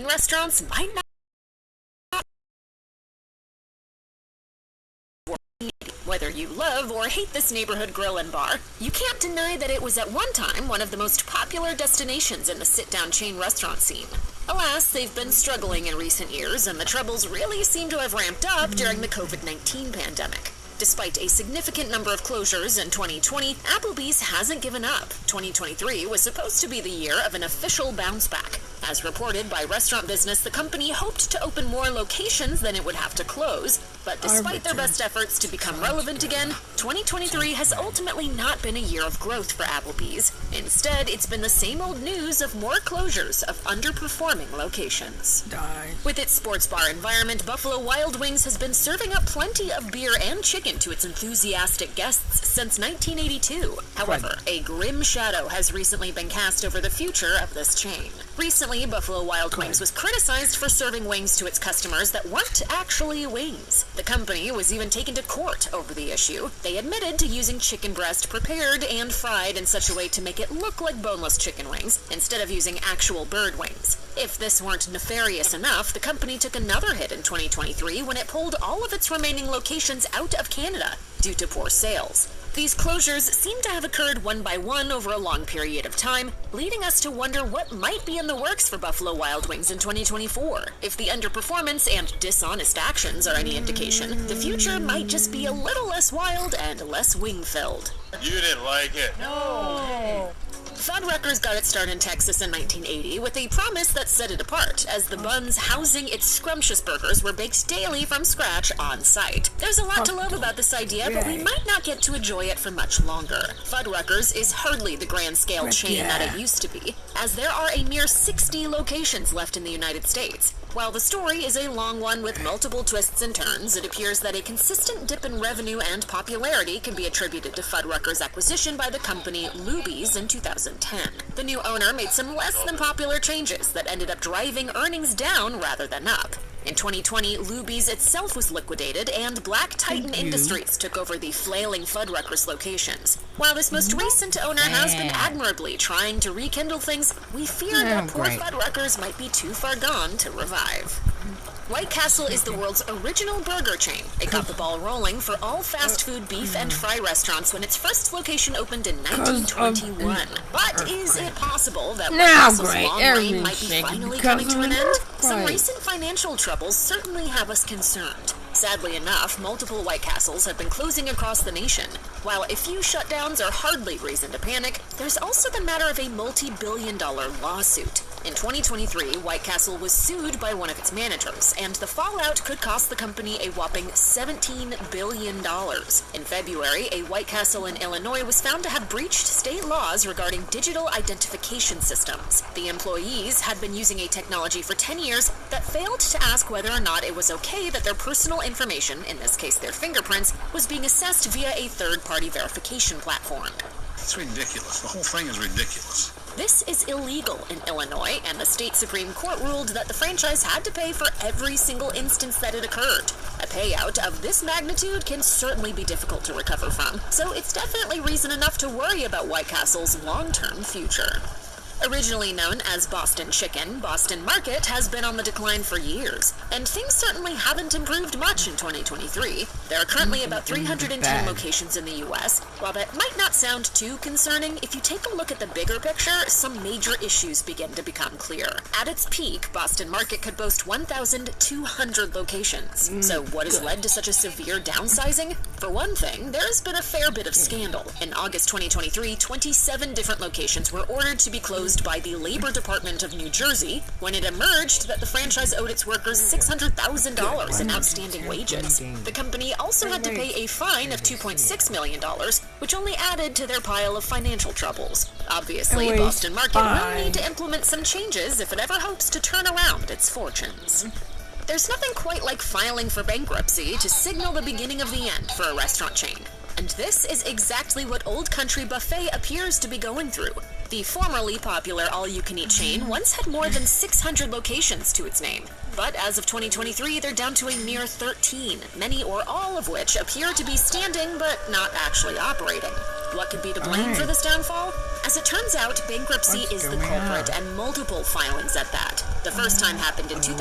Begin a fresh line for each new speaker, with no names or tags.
restaurants might not. Whether you love or hate this neighborhood grill and bar, you can't deny that it was at one time one of the most popular destinations in the sit-down chain restaurant scene. Alas, they've been struggling in recent years, and the troubles really seem to have ramped up during the COVID-19 pandemic. Despite a significant number of closures in 2020, Applebee's hasn't given up. 2023 was supposed to be the year of an official bounce back. As reported by Restaurant Business, the company hoped to open more locations than it would have to close, but despite their best efforts to become relevant again, 2023 has ultimately not been a year of growth for Applebee's. Instead, it's been the same old news of more closures of underperforming locations. With its sports bar environment, Buffalo Wild Wings has been serving up plenty of beer and chicken to its enthusiastic guests since 1982. However, a grim shadow has recently been cast over the future of this chain. Recently, Buffalo Wild Wings was criticized for serving wings to its customers that weren't actually wings. The company was even taken to court over the issue. They admitted to using chicken breast prepared and fried in such a way to make it look like boneless chicken wings, instead of using actual bird wings. If this weren't nefarious enough, the company took another hit in 2023 when it pulled all of its remaining locations out of Canada due to poor sales. These closures seem to have occurred one by one over a long period of time, leading us to wonder what might be in the works for Buffalo Wild Wings in 2024. If the underperformance and dishonest actions are any indication, the future might just be a little less wild and less wing-filled.
You didn't like it.
No. Fuddruckers got its start in Texas in 1980 with a promise that set it apart, as the buns housing its scrumptious burgers were baked daily from scratch on site. There's a lot to love about this idea, but we might not get to enjoy it for much longer. Fuddruckers is hardly the grand-scale chain that it used to be, as there are a mere 60 locations left in the United States. While the story is a long one with multiple twists and turns, it appears that a consistent dip in revenue and popularity can be attributed to Fuddruckers' acquisition by the company Luby's in 2010. The new owner made some less than popular changes that ended up driving earnings down rather than up. In 2020, Luby's itself was liquidated, and Black Titan Industries took over the flailing Fuddruckers locations. While this most recent owner has been admirably trying to rekindle things, we fear that poor Fuddruckers might be too far gone to revive. White Castle is the world's original burger chain. It got the ball rolling for all fast food beef and fry restaurants when its first location opened in 1921. But is it possible that White Castle's long reign might be finally coming to an end? Some recent financial troubles certainly have us concerned. Sadly enough, multiple White Castles have been closing across the nation. While a few shutdowns are hardly reason to panic, there's also the matter of a multi-billion-dollar lawsuit. In 2023, White Castle was sued by one of its managers, and the fallout could cost the company a whopping $17 billion. In February, a White Castle in Illinois was found to have breached state laws regarding digital identification systems. The employees had been using a technology for 10 years that failed to ask whether or not it was okay that their personal information, in this case their fingerprints, was being assessed via a third-party verification platform.
It's ridiculous. The whole thing is ridiculous.
This is illegal in Illinois, and the state Supreme Court ruled that the franchise had to pay for every single instance that it occurred. A payout of this magnitude can certainly be difficult to recover from, so it's definitely reason enough to worry about White Castle's long-term future. Originally known as Boston Chicken, Boston Market has been on the decline for years, and things certainly haven't improved much in 2023. There are currently about 310 locations in the U.S. While that might not sound too concerning, if you take a look at the bigger picture, some major issues begin to become clear. At its peak, Boston Market could boast 1,200 locations. So what has led to such a severe downsizing? For one thing, there has been a fair bit of scandal. In August 2023, 27 different locations were ordered to be closed by the Labor Department of New Jersey when it emerged that the franchise owed its workers $600,000 in outstanding wages. The company also had to pay a fine of $2.6 million, which only added to their pile of financial troubles. Obviously, Boston Market will need to implement some changes if it ever hopes to turn around its fortunes. There's nothing quite like filing for bankruptcy to signal the beginning of the end for a restaurant chain. And this is exactly what Old Country Buffet appears to be going through. The formerly popular all-you-can-eat chain once had more than 600 locations to its name. But as of 2023, they're down to a mere 13, many or all of which appear to be standing but not actually operating. What could be to blame for this downfall? As it turns out, bankruptcy is the culprit, and multiple filings at that. The first time happened in 2000.